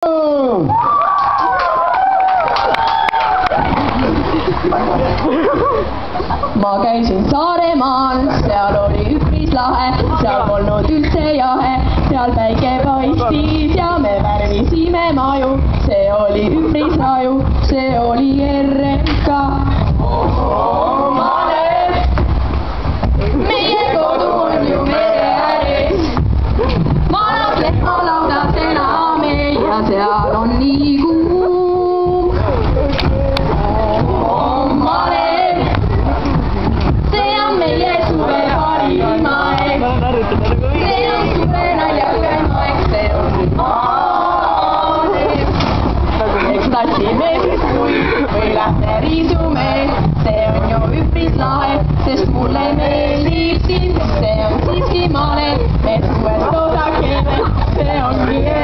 Ma käisin Saaremaal, seal oli üpris lahe, seal polnud üldse jahe, seal päike paistis ja me värvisime maju, see oli üpris raju, see oli RMK. Meie kodu on ju mere ääres, manas lehmalaudas elame ja seal on nii kuum. Meie suve parim aeg, see on suve naljakas aeg, see on aeg. Eks tassime või lähme riisume, see on ju üpris lahe, sest mulle meeldib siin, see on siiski male, et suvest osakene, see on nii